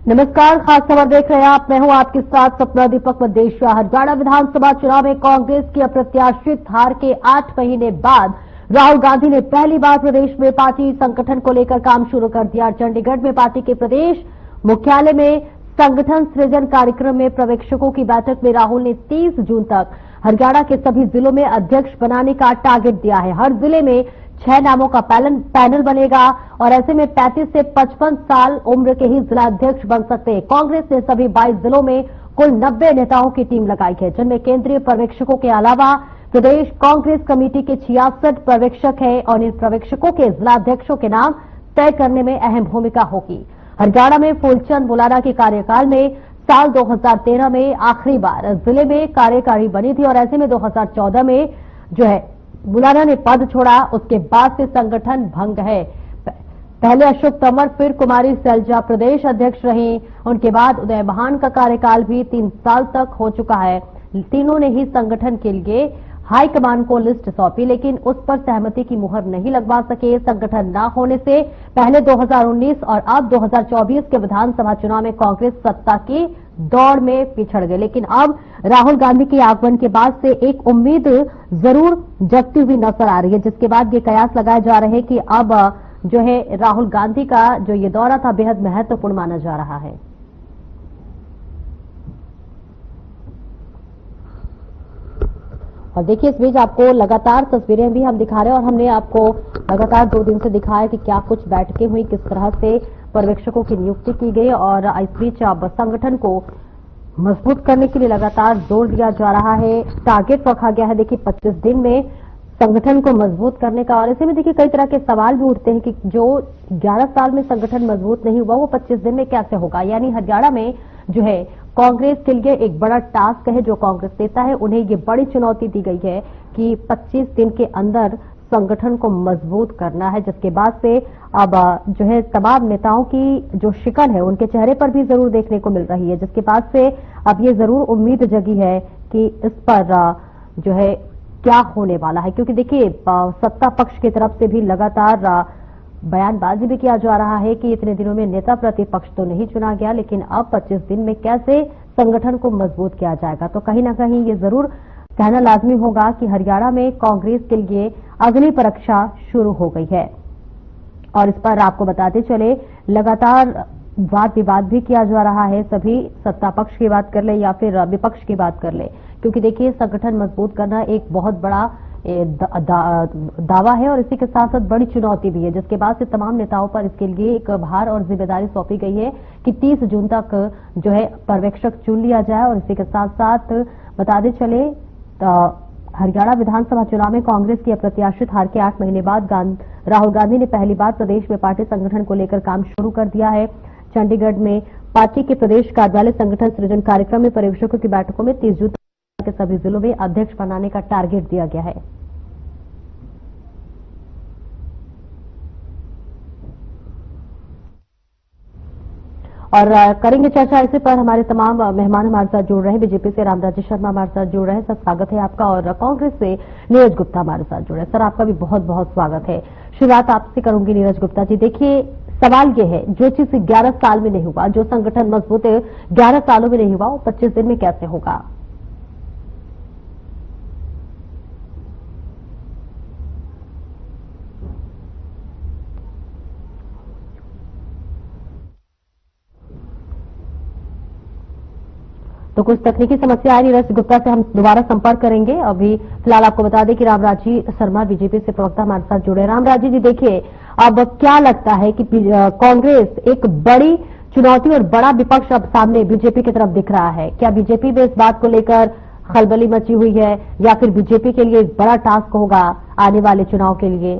नमस्कार, खास खबर देख रहे हैं आप। मैं हूं आपके साथ सपना दीपक मदेशिया। हरियाणा विधानसभा चुनाव में कांग्रेस की अप्रत्याशित हार के 8 महीने बाद राहुल गांधी ने पहली बार प्रदेश में पार्टी संगठन को लेकर काम शुरू कर दिया। चंडीगढ़ में पार्टी के प्रदेश मुख्यालय में संगठन सृजन कार्यक्रम में पर्यवेक्षकों की बैठक में राहुल ने 30 जून तक हरियाणा के सभी जिलों में अध्यक्ष बनाने का टारगेट दिया है। हर जिले में 6 नामों का पैनल बनेगा और ऐसे में 35 से 55 साल उम्र के ही जिलाध्यक्ष बन सकते हैं। कांग्रेस ने सभी 22 जिलों में कुल 90 नेताओं की टीम लगाई है, जिनमें केंद्रीय पर्यवेक्षकों के अलावा प्रदेश कांग्रेस कमेटी के 66 पर्यवेक्षक हैं और इन पर्यवेक्षकों के जिलाध्यक्षों के नाम तय करने में अहम भूमिका होगी। हरियाणा में फूलचंद बुलारा के कार्यकाल में साल 2013 में आखिरी बार जिले में कार्यकारी बनी थी और ऐसे में 2014 में जो है बुलारा ने पद छोड़ा। उसके बाद से संगठन भंग है। पहले अशोक तंवर, फिर कुमारी सैलजा प्रदेश अध्यक्ष रही। उनके बाद उदय महान का कार्यकाल भी 3 साल तक हो चुका है। तीनों ने ही संगठन के लिए हाईकमान को लिस्ट सौंपी, लेकिन उस पर सहमति की मुहर नहीं लगवा सके। संगठन न होने से पहले 2019 और अब 2024 के विधानसभा चुनाव में कांग्रेस सत्ता की दौड़ में पिछड़ गए, लेकिन अब राहुल गांधी के आगमन के बाद से एक उम्मीद जरूर जगती हुई नजर आ रही है, जिसके बाद ये कयास लगाए जा रहे हैं कि अब जो है राहुल गांधी का जो ये दौरा था बेहद महत्वपूर्ण माना जा रहा है। और देखिए, इस बीच आपको लगातार तस्वीरें भी हम दिखा रहे हैं और हमने आपको लगातार 2 दिन से दिखाया कि क्या कुछ बैठकें हुई, किस तरह से पर्यवेक्षकों की नियुक्ति की गई और इस बीच अब संगठन को मजबूत करने के लिए लगातार जोर दिया जा रहा है। टारगेट रखा गया है देखिए 25 दिन में संगठन को मजबूत करने का। और ऐसे में देखिए कई तरह के सवाल भी उठते हैं कि जो 11 साल में संगठन मजबूत नहीं हुआ वो 25 दिन में कैसे होगा। यानी हरियाणा में जो है कांग्रेस के लिए एक बड़ा टास्क है। जो कांग्रेस नेता है उन्हें ये बड़ी चुनौती दी गई है कि 25 दिन के अंदर संगठन को मजबूत करना है, जिसके बाद से अब जो है तमाम नेताओं की जो शिकन है उनके चेहरे पर भी जरूर देखने को मिल रही है, जिसके बाद से अब ये जरूर उम्मीद जगी है कि इस पर जो है क्या होने वाला है। क्योंकि देखिए सत्ता पक्ष की तरफ से भी लगातार बयानबाजी भी किया जा रहा है कि इतने दिनों में नेता प्रतिपक्ष तो नहीं चुना गया, लेकिन अब 25 दिन में कैसे संगठन को मजबूत किया जाएगा। तो कहीं ना कहीं ये जरूर कहना लाजमी होगा कि हरियाणा में कांग्रेस के लिए अग्नि परीक्षा शुरू हो गई है। और इस पर आपको बताते चले लगातार वाद विवाद भी किया जा रहा है, सभी सत्ता पक्ष की बात कर ले या फिर विपक्ष की बात कर ले, क्योंकि देखिए संगठन मजबूत करना एक बहुत बड़ा दावा है और इसी के साथ साथ बड़ी चुनौती भी है, जिसके बाद से तमाम नेताओं पर इसके लिए एक भार और जिम्मेदारी सौंपी गई है कि 30 जून तक जो है पर्यवेक्षक चुन लिया जाए। और इसी के साथ साथ बताते चले हरियाणा विधानसभा चुनाव में कांग्रेस की अप्रत्याशित हार के 8 महीने बाद राहुल गांधी ने पहली बार प्रदेश में पार्टी संगठन को लेकर काम शुरू कर दिया है। चंडीगढ़ में पार्टी के प्रदेश कार्यालय संगठन सृजन कार्यक्रम में पर्यवेक्षकों की बैठकों में 30 जून के सभी जिलों में अध्यक्ष बनाने का टारगेट दिया गया है। और करेंगे चर्चा इसी पर। हमारे तमाम मेहमान हमारे साथ जुड़ रहे हैं। बीजेपी से रामराजी शर्मा हमारे साथ जुड़ रहे हैं, सर स्वागत है आपका। और कांग्रेस से नीरज गुप्ता हमारे साथ जुड़ रहे हैं, सर आपका भी बहुत बहुत स्वागत है। शुरुआत आपसे करूंगी नीरज गुप्ता जी। देखिए सवाल ये है, जो चीज 11 साल में नहीं हुआ, जो संगठन मजबूत 11 सालों में नहीं हुआ, वो 25 दिन में कैसे होगा? तो कुछ तकनीकी समस्या है, नीरज गुप्ता से हम दोबारा संपर्क करेंगे। अभी फिलहाल आपको बता दें कि रामराजी शर्मा बीजेपी से प्रवक्ता हमारे साथ जुड़े। रामराजी जी, देखिए अब क्या लगता है कि कांग्रेस एक बड़ी चुनौती और बड़ा विपक्ष अब सामने बीजेपी की तरफ दिख रहा है। क्या बीजेपी में इस बात को लेकर खलबली मची हुई है या फिर बीजेपी के लिए एक बड़ा टास्क होगा आने वाले चुनाव के लिए?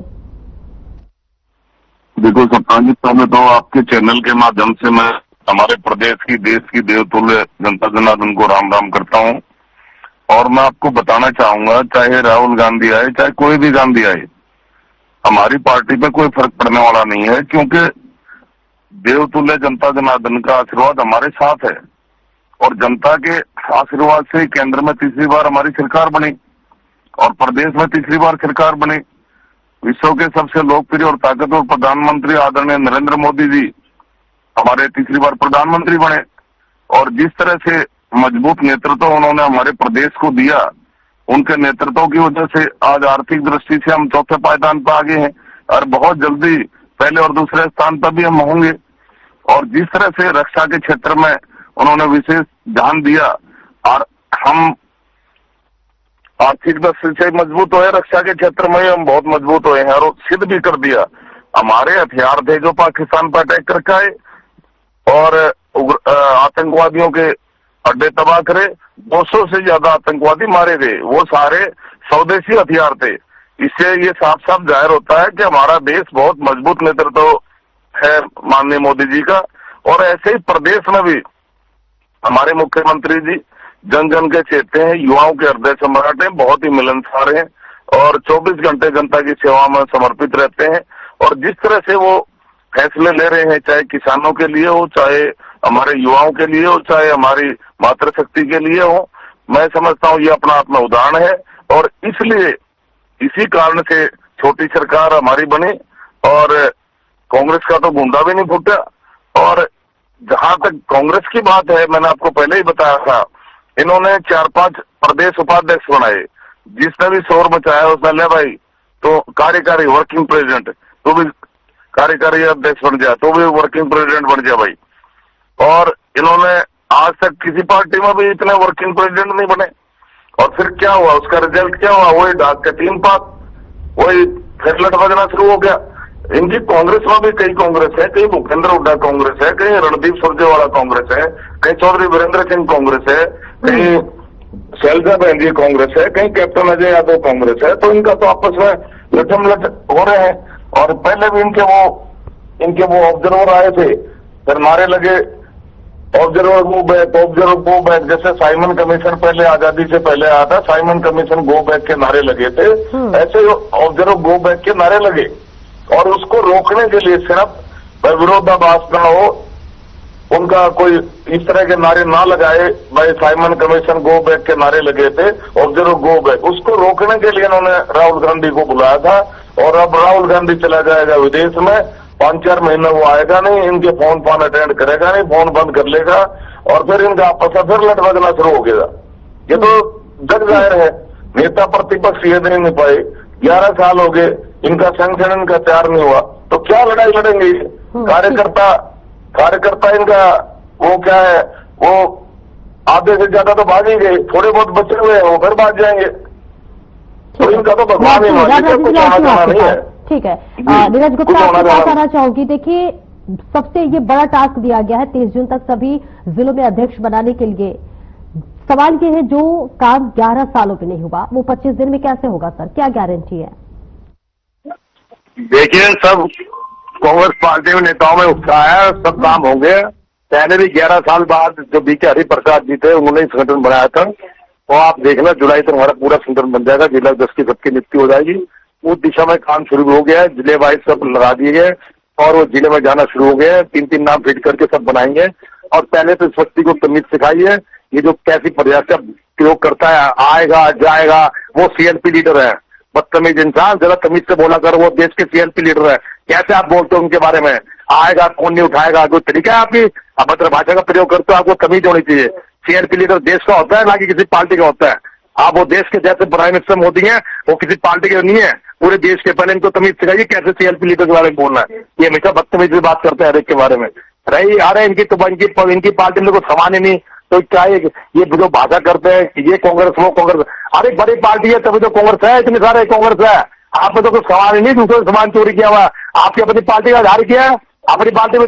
देखो सपना जी, पहले तो आपके चैनल के माध्यम से मैं हमारे प्रदेश की, देश की देवतुल्य जनता जनार्दन को राम राम करता हूं। और मैं आपको बताना चाहूंगा, चाहे राहुल गांधी आए चाहे कोई भी गांधी आए, हमारी पार्टी पे कोई फर्क पड़ने वाला नहीं है, क्योंकि देवतुल्य जनता जनार्दन का आशीर्वाद हमारे साथ है। और जनता के आशीर्वाद से केंद्र में तीसरी बार हमारी सरकार बनी और प्रदेश में तीसरी बार सरकार बनी। विश्व के सबसे लोकप्रिय और ताकतवर प्रधानमंत्री आदरणीय नरेंद्र मोदी जी हमारे तीसरी बार प्रधानमंत्री बने। और जिस तरह से मजबूत नेतृत्व उन्होंने हमारे प्रदेश को दिया, उनके नेतृत्व की वजह से आज आर्थिक दृष्टि से हम चौथे पायदान पर आगे हैं और बहुत जल्दी पहले और दूसरे स्थान पर भी हम होंगे। और जिस तरह से रक्षा के क्षेत्र में उन्होंने विशेष ध्यान दिया और हम आर्थिक दृष्टि से मजबूत हुए, रक्षा के क्षेत्र में हम बहुत मजबूत हुए हैं और सिद्ध भी कर दिया। हमारे हथियार थे जो पाकिस्तान पर अटैक करके आए और आतंकवादियों के अड्डे तबाह करे, 200 से ज्यादा आतंकवादी मारे गए, वो सारे स्वदेशी हथियार थे। इससे ये साफ साफ जाहिर होता है कि हमारा देश बहुत मजबूत नेतृत्व है माननीय मोदी जी का। और ऐसे ही प्रदेश में भी हमारे मुख्यमंत्री जी जन जन के चेते हैं, युवाओं के हृदय सम्राट हैं, बहुत ही मिलनसार हैं और 24 घंटे जनता की सेवा में समर्पित रहते हैं। और जिस तरह से वो फैसले ले रहे हैं, चाहे किसानों के लिए हो, चाहे हमारे युवाओं के लिए हो, चाहे हमारी मातृशक्ति के लिए हो, मैं समझता हूँ ये अपना आप में उदाहरण है। और इसलिए इसी कारण से छोटी सरकार हमारी बनी और कांग्रेस का तो गुंडा भी नहीं फूटा। और जहां तक कांग्रेस की बात है, मैंने आपको पहले ही बताया था, इन्होंने 4-5 प्रदेश उपाध्यक्ष बनाए। जिसने भी शोर मचाया उसने ले भाई तो कार्यकारी वर्किंग प्रेसिडेंट, तो भी कार्यकारी अध्यक्ष बन गया, तो भी वर्किंग प्रेसिडेंट बन गया भाई। और इन्होंने आज तक किसी पार्टी में भी इतने वर्किंग प्रेसिडेंट नहीं बने। और फिर क्या हुआ, उसका रिजल्ट क्या हुआ, वही डाक का 3 पास, वही फिर लट बजना शुरू हो गया। इनकी कांग्रेस में भी कई कांग्रेस है, कहीं भूपेंद्र हुड्डा कांग्रेस है, कहीं रणदीप सुरजेवाला कांग्रेस है, कहीं चौधरी वीरेंद्र सिंह कांग्रेस है, कहीं शैलजा बहन जी कांग्रेस है, कहीं कैप्टन अजय यादव कांग्रेस है। तो इनका तो आपस में लठम लट हो रहे हैं। और पहले भी इनके वो ऑब्जर्वर आए थे, फिर नारे लगे observer go back, observer go back. जैसे साइमन कमीशन पहले आजादी से पहले आया था, साइमन कमीशन गो बैक के नारे लगे थे, ऐसे ऑब्जर्वर गो बैक के नारे लगे। और उसको रोकने के लिए सिर्फ विरोधाभास न हो, उनका कोई इस तरह के नारे ना लगाए, भाई साइमन कमीशन गो बैक के नारे लगे थे, ऑब्जर्वर गो बैक, उसको रोकने के लिए इन्होंने राहुल गांधी को बुलाया था। और अब राहुल गांधी चला जाएगा विदेश में, 5-4 महीने वो आएगा नहीं, इनके फोन अटेंड करेगा नहीं, फोन बंद कर लेगा और फिर इनका आपस में फिर लट बजना शुरू हो गया। ये तो जग जाहिर है, नेता प्रतिपक्ष ये नहीं पाए, 11 साल हो गए, इनका संगठन इनका तैयार नहीं हुआ, तो क्या लड़ाई लड़ेंगे? कार्यकर्ता इनका वो क्या है, वो आधे से ज्यादा तो भाग ही गए, थोड़े बहुत बचे हुए हैं वो फिर भाग जाएंगे। तो इनका तो भगवान ही मान लीजिए, कुछ आना जाना नहीं है। ठीक है, नीरज गुप्ता आपसे बात करना चाहूंगी। देखिए, सबसे ये बड़ा टास्क दिया गया है 23 जून तक सभी जिलों में अध्यक्ष बनाने के लिए। सवाल ये है, जो काम 11 सालों में नहीं हुआ वो 25 दिन में कैसे होगा सर, क्या गारंटी है? देखिए, सब कांग्रेस पार्टी में नेताओं में उत्साह है, सब काम होंगे। पहले भी 11 साल बाद जो बीके हरिप्रसाद जी थे उन्होंने संगठन बनाया था, और आप देखना जुलाई तक हमारा पूरा संगठन बन जाएगा, जिला 10 की सबकी नियुक्ति हो जाएगी। उस दिशा में काम शुरू हो गया है, जिले वाइज सब लगा दिए गए और वो जिले में जाना शुरू हो गया है। 3-3 नाम फिट करके सब बनाएंगे। और पहले तो इस व्यक्ति को तमीज सिखाई है, ये जो कैसी प्रयास का प्रयोग करता है, आएगा जाएगा, वो सीएलपी लीडर है, बदतमीज इंसान, जरा तमीज से बोला कर, वो देश के सीएलपी लीडर है, कैसे आप बोलते हो उनके बारे में? आएगा, फोन नहीं उठाएगा, कोई तरीका है आपकी? अभद्र भाषा का प्रयोग करते हो, आपको तमीज होनी चाहिए। सीएलपी लीडर देश का होता है, ना कि किसी पार्टी का होता है। आप वो देश के जैसे प्राइम मिनिस्टर मोदी हैं, वो किसी पार्टी के नहीं है, पूरे देश के। पहले इनको तमीज सिखाइए कैसे सीएलपी लीडर के बारे में बोलना है। ये हमेशा बदतमीज से बात करते हैं हर एक के बारे में। रही आ रहे इनकी पार्टी में कुछ समान ही नहीं, तो क्या ये जो भाषा करते हैं, ये कांग्रेस वो कांग्रेस, अरे बड़ी पार्टी है तभी तो कांग्रेस है, इतने सारे कांग्रेस है। आपने तो कुछ सवाल ही नहीं, दूसरे सामान चोरी किया हुआ, आपकी अपनी पार्टी का आधार किया है, अपनी पार्टी में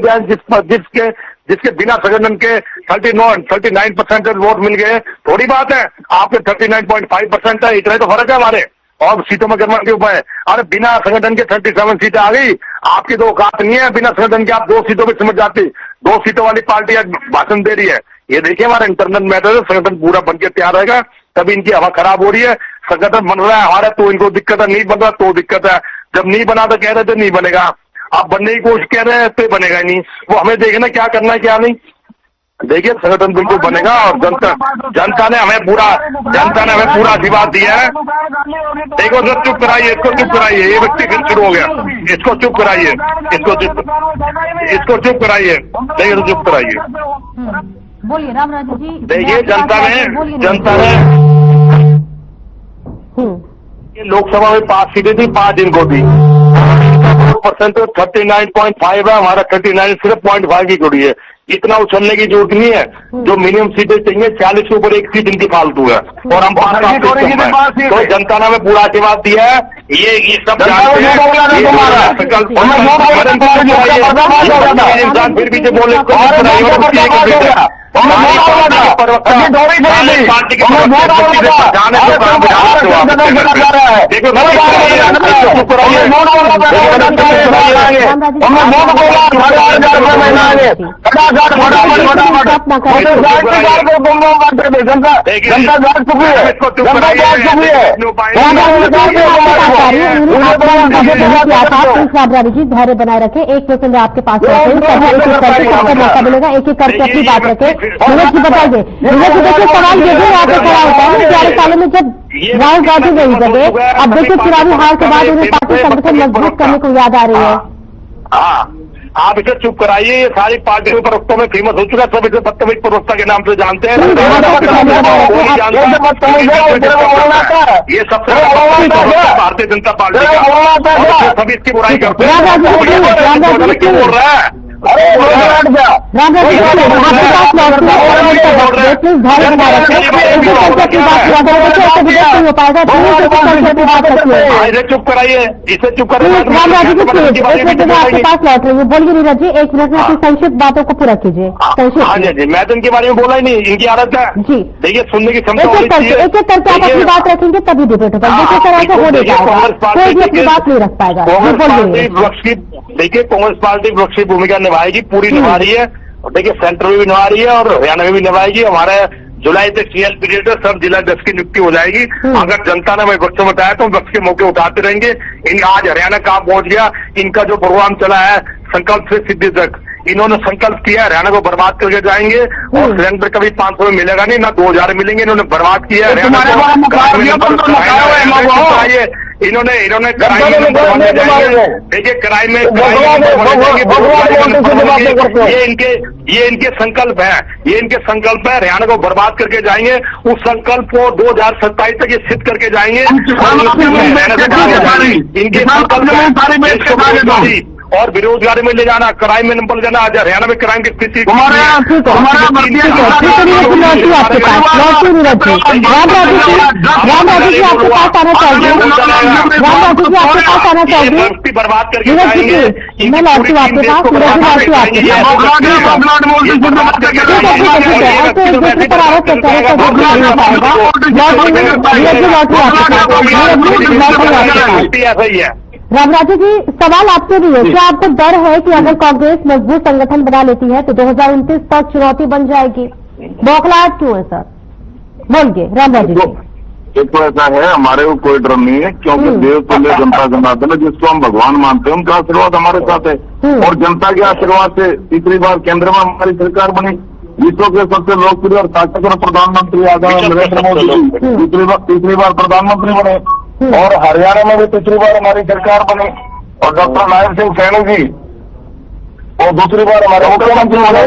जिसके बिना संगठन के 39% वोट मिल गए, थोड़ी बात है। आपके 39.5% है, इतना तो फर्क है हमारे, और सीटों में गिरने के ऊपर है। अरे बिना संगठन के 37 सीटें आ गई, आपकी तो औकात नहीं है, बिना संगठन के आप 2 सीटों में समझ जाती। 2 सीटों वाली पार्टी आज भाषण दे रही है। ये देखिए, हमारा इंटरनल मैटर है, संगठन पूरा बनके तैयार रहेगा, तभी इनकी हवा खराब हो रही है। संगठन बन रहा है हमारा तो इनको दिक्कत है, नहीं बन रहा तो दिक्कत है। जब नहीं बना तो कह रहे थे नहीं बनेगा, आप बनने की कोशिश कह रहे हैं तो बनेगा ही नहीं। वो हमें देखना क्या करना है क्या नहीं। देखिए संगठन बिल्कुल बनेगा और जनता ने हमें पूरा आशीर्वाद दिया है। देखो सर, चुप कराइए इसको, चुप कराइए, ये व्यक्ति फिर शुरू हो गया, इसको चुप कराइए, इसको चुप कराइए, देखिए तो चुप कराइए। बोलिए रामराजू जी। देखिए जनता ने ये लोकसभा में 5 सीटें थी, 5 इनको दी। परसेंट 39.5 है, हमारा 39 सिर्फ 0.5 की जुड़ी है। इतना उछलने की जरूरत नहीं है। जो मिनिमम सीटें चाहिए 40 के ऊपर 1 सीट इनकी फालतू है और हम 5 तो जनता ने हमें पूरा आशीर्वाद दिया है। ये सब जानते हैं। इंसान फिर भी जो बोले रामराजू जी धैर्य बनाए रखे। 1% आपके पास मौका मिलेगा, एक एक करके अपनी बात रखे। नीरज जी बताइए, नीरज जी देखिए सवाल ये भी यहाँ पे खड़ा होता है ना, 11 सालों में जब राहुल गांधी गई जगह, अब देखिए चुनावी हार के बाद उन्हें पार्टी संगठन मजबूत करने को याद आ रही है। हाँ, आप इसे चुप कराइए। ये सारी पार्टियों प्रवक्तों में फेमस हो चुका है, सब इसे बदतमीज प्रवक्ता के नाम से जानते हैं। ये सबसे भारतीय जनता पार्टी सभी इसकी बुराई करते हैं। क्यों बोल रहा है? इसे चुप कराइए, इसे चुप कराइए। रामराजू जी आपके पास लौट रही है, बोलिए नीरज जी, 1 मिनट में अपनी संक्षिप्त बातों को पूरा कीजिए। हाँ जी, मैं तो इनके बारे में बोला ही नहीं, इनकी आदत है जी। देखिए सुनने की क्षमता एक एक करके आप अपनी बात रखेंगे तभी डिबेट होगा। देखिए सर ऐसा हो नहीं पाएगा, कोई भी अपनी बात नहीं रख पाएगा। देखिए कांग्रेस पार्टी विपक्ष की भूमिका निभाएगी, पूरी निभा रही है। और देखिए सेंटर में भी निभा रही है और हरियाणा में भी निभाएगी। हमारे जुलाई तक सीएल पीरियड है, सब जिला दस की नियुक्ति हो जाएगी। अगर जनता ने हमें विपक्ष में बताया तो हम विपक्ष के मौके उठाते रहेंगे। आज हरियाणा कहाँ पहुंच गया, इनका जो प्रोग्राम चला है संकल्प से सिद्धि तक, इन्होंने संकल्प किया हरियाणा को बर्बाद करके जाएंगे और सिलेंडर कभी 500 में मिलेगा नहीं, ना 2000 मिलेंगे। इन्होंने बर्बाद किया हरियाणा को। इन्होंने कराई में देखिए, कराई में ये इनके संकल्प है, ये इनके संकल्प है। हरियाणा को बर्बाद करके जाएंगे, उस संकल्प को 2027 तक ये सिद्ध करके जाएंगे। इनके संकल्प और बेरोजगारी में ले जाना, क्राइम में नंबर जाना। आज हरियाणा में क्राइम की स्थिति रामराजू जी आपके पास आना चाहिए, रामराजू जी आपके पास आना चाहिए। बर्बाद करके मैं लौटती हूँ आपके पास, ऐसा ही है। रामराजू जी सवाल आपसे भी है, क्या आपको डर है कि अगर कांग्रेस मजबूत संगठन बना लेती है तो 2029 तक चुनौती बन जाएगी? बौखलाहट क्यों है सर? बोलिए रामराजू जी। देखो ऐसा है, हमारे को कोई डर नहीं है, क्योंकि देव तुल्य जनता जनार्दन है, जिसको हम भगवान मानते हैं, उनका आशीर्वाद हमारे साथ है। और जनता के आशीर्वाद से तीसरी बार केंद्र में हमारी सरकार बनी। विश्व के सबसे लोकप्रिय और ताकतवर प्रधानमंत्री आदरणीय नरेंद्र मोदी जी तीसरी बार प्रधानमंत्री बने और हरियाणा में भी तीसरी बार हमारी सरकार बनी। और डॉक्टर नारायण सिंह सैनी जी और दूसरी बार हमारे मुख्यमंत्री बने।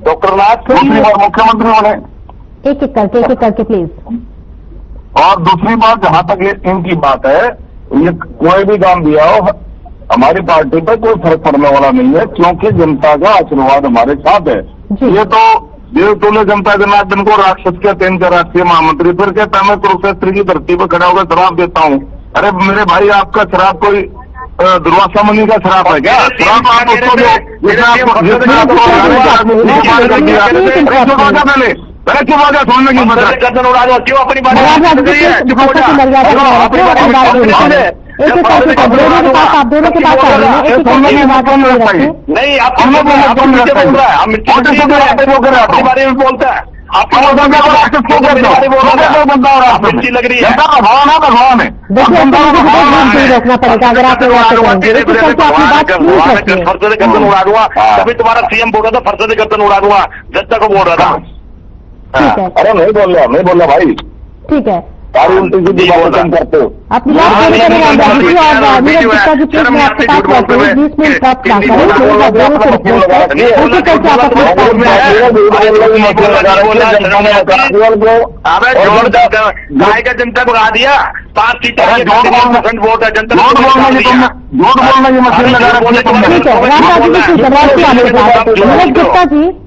डॉक्टर नाथ दूसरी बार मुख्यमंत्री बने। एक एक करके प्लीज। और दूसरी बात, जहां तक इनकी बात है, ये कोई भी काम दिया हो हमारी पार्टी पर कोई फर्क पड़ने वाला नहीं है, क्योंकि जनता का आशीर्वाद हमारे साथ है। ये तो देवतुल्य जनता जनार्दन को राक्षस के 3 का राष्ट्रीय महामंत्री फिर कहता मैं कुरुक्षेत्र की धरती पर खड़ा होकर शराब देता हूँ। अरे मेरे भाई, आपका शराब कोई दुर्वासा मुनि का शराब है क्या? शराब आप उसको छोड़ने की मदद क्यों अपनी बात आप दोनों के पास नहीं, आप बोल रहा है, हम अपने बारे में बोलता है। आप बंदा को राक्षस क्यों कहते हो? बंदा और आपकी लग रही है भगवान है, भगवान है। देखिए रखना पड़ेगा अगर आप फरसद गर्दन उड़ा दूंगा। तभी तुम्हारा सीएम बोल रहा था फरसद गर्दन उड़ा दूंगा, जनता को बोल रहा था। ठीक है, अरे नहीं बोल रहा भाई, ठीक है। सारी उल्टी सीधी बातें करते हो। अपनी बात पूरी करें रामराज जी और नीरज गुप्ता जी प्लीज मैं आपके पास रहती हूँ, बीच में इंटरप्ट ना करें, मेरी बात जरूर से रिक्वेस्ट है, उसी करके आप अपनी गाय का जनता को गा दिया 5 सीटें वोट है जनता को। ठीक है रामराज जी ठीक है,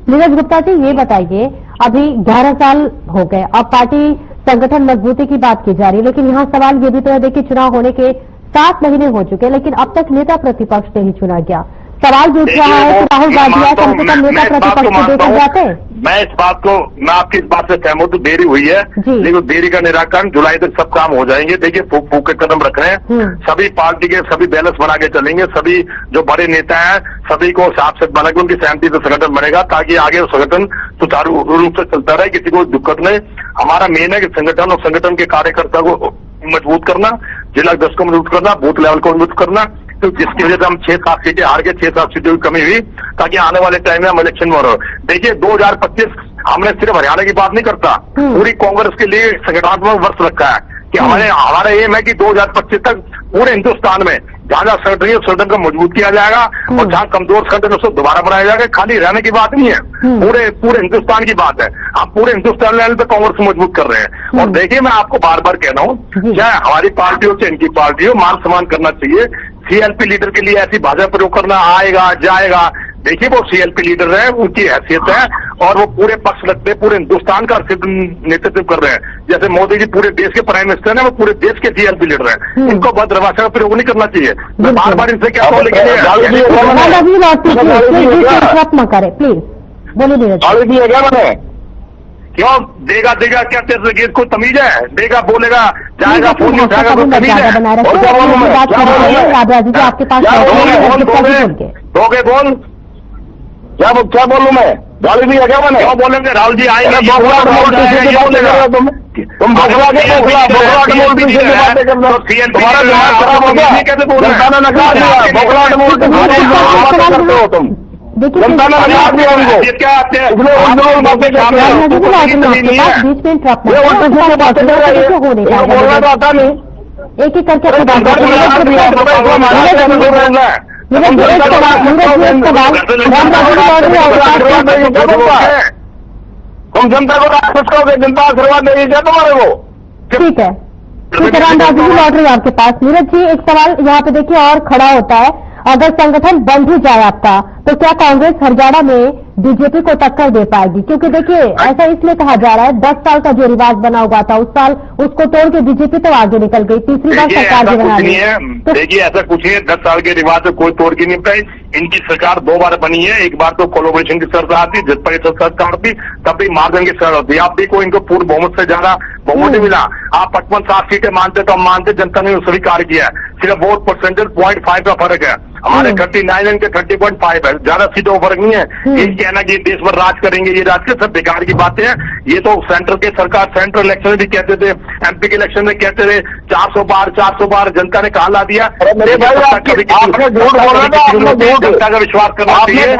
नीरज गुप्ता जी ये बताइए अभी 11 साल हो गए, अब पार्टी संगठन मजबूती की बात की जा रही है, लेकिन यहाँ सवाल ये भी तो है देखिए चुनाव होने के 7 महीने हो चुके हैं, लेकिन अब तक नेता प्रतिपक्ष नहीं चुना गया। सवाल जो उठ रहा है कि राहुल गांधी है, कम से कम नेता प्रतिपक्ष को देकर जाते हैं। मैं आपकी इस बात से सहमत हूँ, देरी हुई है, लेकिन देरी का निराकरण जुलाई तक सब काम हो जाएंगे। देखिए फूक के कदम रख रहे हैं, सभी पार्टी के सभी बैलेंस बना के चलेंगे, सभी जो बड़े नेता हैं सभी को साफ से बना के उनकी सहमति से संगठन बनेगा, ताकि आगे संगठन सुचारू रूप से चलता रहे, किसी को दिक्कत नहीं। हमारा मेन है कि संगठन और संगठन के कार्यकर्ता को मजबूत करना, जिला अध्यक्ष को मजबूत करना, बूथ लेवल को मजबूत करना, तो जिसकी वजह से हम 6-7 सीटें हार के 6-7 सीटों की कमी हुई, ताकि आने वाले टाइम में हम इलेक्शन में हो। देखिए 2025 हमने सिर्फ हरियाणा की बात नहीं करता, पूरी कांग्रेस के लिए संगठनात्मक वर्ष रखा है कि हमारा एम है कि 2025 तक पूरे हिंदुस्तान में जहां जहां संगठन को मजबूत किया जाएगा और जहां कमजोर संगठन उसको दोबारा बनाया जाएगा। खाली रहने की बात नहीं है, पूरे हिंदुस्तान की बात है। हम पूरे हिंदुस्तान लेवल पे कांग्रेस को मजबूत कर रहे हैं। और देखिए मैं आपको बार बार कह रहा हूँ, चाहे हमारी पार्टी हो चाहे इनकी पार्टी हो, मान सम्मान करना चाहिए। सीएलपी लीडर के लिए ऐसी भाषा प्रयोग करना आएगा जाएगा, देखिए वो सीएलपी लीडर है, उनकी हैसियत है और वो पूरे पक्ष रखते हैं, पूरे हिंदुस्तान का नेतृत्व कर रहे हैं। जैसे मोदी जी पूरे देश के प्राइम मिनिस्टर हैं, वो पूरे देश के सीएलपी लीडर हैं। इनको भद्र भाषा का प्रयोग नहीं करना चाहिए। मैं बार बार इनसे क्या बोले प्लीज बोलिए क्या मैंने क्यों देगा क्या तेरे कोई तमीज है? देगा बोलेगा जाएगा फोन नहीं उठाएगा कोई तमीज है? आपके पास दोगे बोल क्या बोलूं मैं? गाली भी है क्या मैंने? क्यों बोलेंगे? राहुल जी आएंगे तुम बखला देखिए एक एक करके अपनी बात तुम जनता को राक्षस करोगे, जनता आशीर्वाद देगी क्या तुम्हारे को? ठीक है रामराज जी लौट रही है आपके पास। नीरज जी एक सवाल यहाँ पे देखिए और खड़ा होता है, अगर संगठन बन भी जाए आपका तो क्या कांग्रेस हरियाणा में बीजेपी को टक्कर दे पाएगी? क्योंकि देखिए ऐसा इसलिए कहा जा रहा है 10 साल का जो रिवाज बना हुआ था उस साल उसको तोड़ के बीजेपी तो आगे निकल गई, तीसरी बार सरकार भी बना रही है। देखिए ऐसा कुछ नहीं है, 10 साल के रिवाज से कोई तोड़ के नहीं पाई। इनकी सरकार 2 बार बनी है, एक बार तो कोलोब्रेशन की सरकार थी, जिसपर सरकार थी, तब भी मार्जन की सरकार होती है। आप देखो इनको पूर्ण बहुमत से ज्यादा बहुमत नहीं मिला। आप 55-60 सीटें मानते तो हम मानते, जनता ने स्वीकार किया है। सिर्फ वोट परसेंटेज 0.5 का फर्क है, हमारे 39 के 30.5 है, ज्यादा सीटों का फर्क नहीं है। ये कहना कि देश भर राज करेंगे, ये राज कर सब बेकार की बातें हैं। ये तो सेंटर के सरकार सेंट्रल इलेक्शन में भी कहते थे, एमपी के इलेक्शन में कहते थे 400 बार जनता ने कहा ला दिया। जनता का विश्वास करना चाहिए,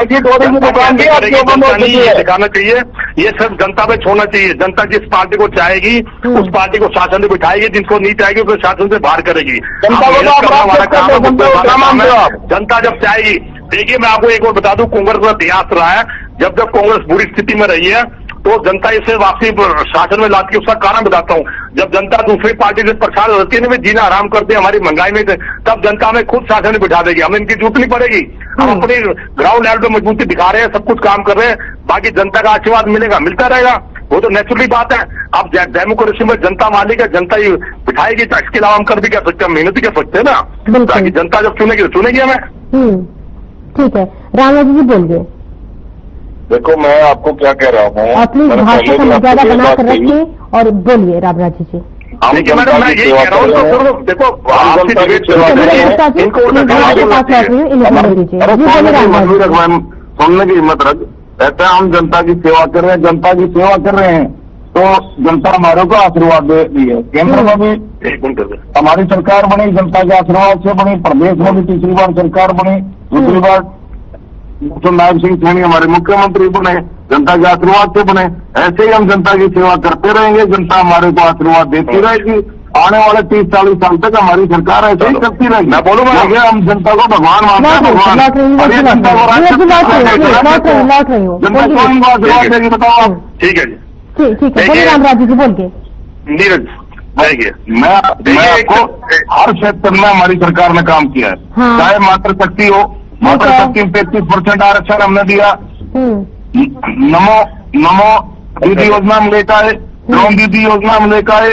दिखाना चाहिए, ये सब जनता पे छोड़ना चाहिए। जनता जिस पार्टी को चाहेगी उस पार्टी को शासन से बिठाएगी, जिनको नहीं चाहेगी उसको शासन से बाहर करेगी। हमारा काम है, जनता जब चाहेगी। देखिए मैं आपको एक और बता दूं, कांग्रेस का इतिहास रहा है, जब कांग्रेस बुरी स्थिति में रही है तो जनता इसे वापसी शासन में लाती है। उसका कारण बताता हूँ, जब जनता दूसरी पार्टी से परेशान होती है ना, जीना आराम करते हैं, हमारी महंगाई में, तब जनता हमें खुद शासन में बिठा देगी, हमें इनकी जरूरत नहीं पड़ेगी। हम अपनी ग्राउंड लेवल पे मजबूती दिखा रहे हैं, सब कुछ काम कर रहे हैं, बाकी जनता का आशीर्वाद मिलेगा, मिलता रहेगा, वो तो नेचुरली बात है। अब डेमोक्रेसी में जनता मालिक है, जनता ही बिठाएगी, तो इसके अलावा हम कर भी क्या सकते हैं, मेहनत ही कर सकते हैं ना, ताकि जनता जब चुनेगी तो चुनेगी हमें। ठीक है रामराज जी बोलिए। देखो मैं आपको क्या कह रहा हूँ, प्लीज भाषा का मर्यादा बना कर रखिए और बोलिए रामराज जी। देखिए मैडम मैं यही कह रहा हूँ, देखो सुनने की हिम्मत रख, कहते हैं हम जनता की सेवा कर रहे हैं, जनता की सेवा कर रहे हैं, तो जनता हमारे को आशीर्वाद दे दी है। केंद्र में भी हमारी सरकार बनी, जनता के आशीर्वाद से बनी, प्रदेश में भी तीसरी बार सरकार बनी, दूसरी बार डॉक्टर नायब सिंह सैनी हमारे मुख्यमंत्री बने, जनता के आशीर्वाद से बने। ऐसे ही हम जनता की सेवा करते रहेंगे, जनता हमारे को आशीर्वाद देती रहेगी। आने वाले 30-40 साल तक हमारी सरकार ऐसे ही करती रहेगी। मैं बोलूंगा हम जनता को भगवान मानते हैं, भगवान, और ये जनता को जनता को आशीर्वाद देगी। बताओ आप। ठीक है जी, ठीक है, बोलिए रामराज जी, बोल के नीरज। देखिए, मैं आपको हर क्षेत्र में हमारी सरकार ने काम किया है। चाहे मातृशक्ति हो, मातृशक्ति में 33% आरक्षण हमने दिया, नमो दीदी योजना में लेकर आए, ड्रोन दीदी योजना में लेकर आए,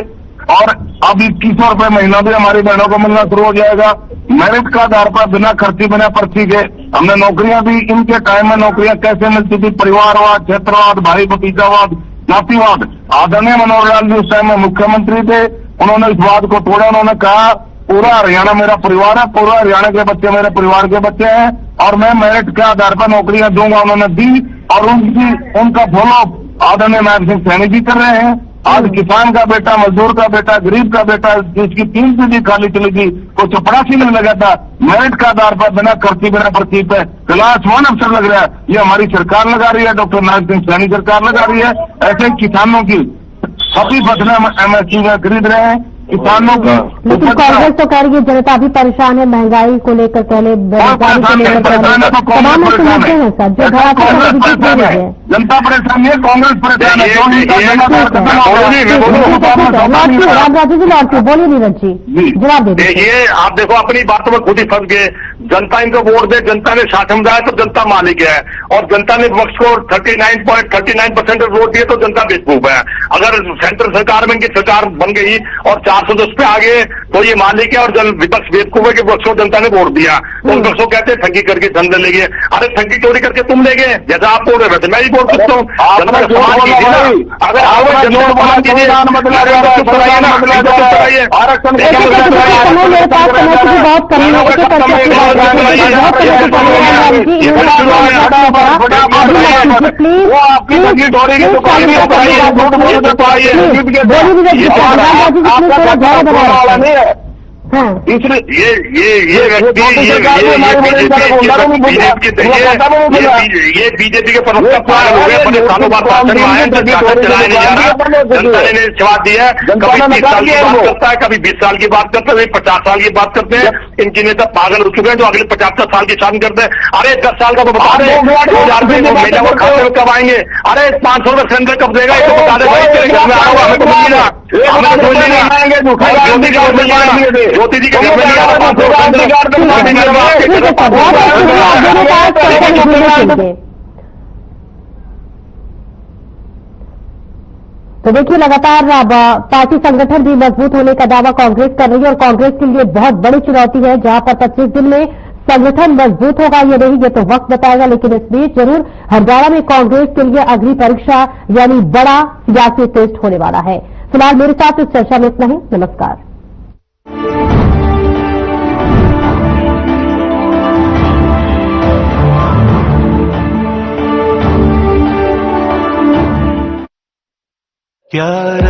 और अब 2100 रुपए महीना भी हमारी बहनों को मिलना शुरू हो जाएगा। मेरिट का आधार पर, बिना खर्ची, बिना पर्ची के हमने नौकरियां भी, इनके टाइम में नौकरियां कैसे मिलती थी, परिवारवाद, क्षेत्रवाद, भाई भतीजावाद, जातिवाद। आदरणीय मनोहर लाल जी उस टाइम में मुख्यमंत्री थे, उन्होंने इस बात को तोड़ा। उन्होंने कहा पूरा हरियाणा मेरा परिवार है, पूरा हरियाणा के बच्चे मेरे परिवार के बच्चे हैं, और मैं मेरिट के आधार पर नौकरियां दूंगा। उन्होंने दी, और उनका फॉलो आदरणीय नायब सिंह सैनी जी कर रहे हैं। आज किसान का बेटा, मजदूर का बेटा, गरीब का बेटा, जिसकी 3 सीधी खाली चली थी, वो चपरासी में लगा था, मेरिट का आधार पर, बिना खर्ची, बिना पर्ची पे क्लास 1 अफसर लग रहा है। ये हमारी सरकार लगा रही है, डॉक्टर नायब सिंह सैनी सरकार लगा रही है। ऐसे किसानों की सभी फसलें MSP में खरीद रहे हैं, किसानों की। लेकिन कांग्रेस तो कह रही है जनता भी परेशान है, महंगाई को लेकर, पहले बेरोजगारी को लेकर तमाम समझते हैं सर, जो जनता परेशान है, कांग्रेस परेशान है। रामराजू जी लौट के बोलिए, नीरज जी जवाब दे। ये आप देखो, अपनी बातों में खुद ही फंस गए। जनता इनको वोट दे, जनता ने शासन दिया तो जनता मालिक है, और जनता ने विपक्ष को 39% वोट दिए तो जनता बेवकूफ है। अगर सेंट्रल सरकार में इनकी सरकार बन गई और 410 पे आ गए तो ये मालिक है, और विपक्ष बेवकूफ है कि विपक्ष को जनता ने वोट दिया। तो विपक्ष को कहते हैं ठगी करके धंधे ले गए। अरे ठगी चोरी करके तुम ले गए, जैसा आप बोल रहे वैसे मैं ही बोल सकता हूँ। अगर इसलिए ये व्यक्ति ये बीजेपी के प्रवक्ता पागल हो गए, अपने सालों बाद शासन में आए, शासन चलाया नहीं जा रहा। जनता ने जवाब दिया है, कभी 30 साल की बात करता है, कभी 20 साल की बात करता है, कभी 50 साल की बात करते हैं। इनके नेता पागल हो चुके हैं जो अगले 50 साल की शासन करते हैं। अरे 10 साल का तो बता रहे, 2000 रुपये महीना वो खाते में कब आएंगे? अरे 500 रुपये सिलेंडर कब देगा? इसको बता दे भाई, तेरे घर में आ रहा हूँ, हमें तो मिलेगा, हमें तो मिलेगा। ज्योति जी के घर में नहीं आ रहा, तो देखिए, लगातार पार्टी संगठन भी मजबूत होने का दावा कांग्रेस कर रही है, और कांग्रेस के लिए बहुत बड़ी चुनौती है, जहां पर 25 दिन में संगठन मजबूत होगा ये नहीं, ये तो वक्त बताएगा। लेकिन इस बीच जरूर हरियाणा में कांग्रेस के लिए अग्नि परीक्षा यानी बड़ा सियासी टेस्ट होने वाला है। फिलहाल मेरे साथ इस चर्चा में इतना ही। नमस्कार। प्यार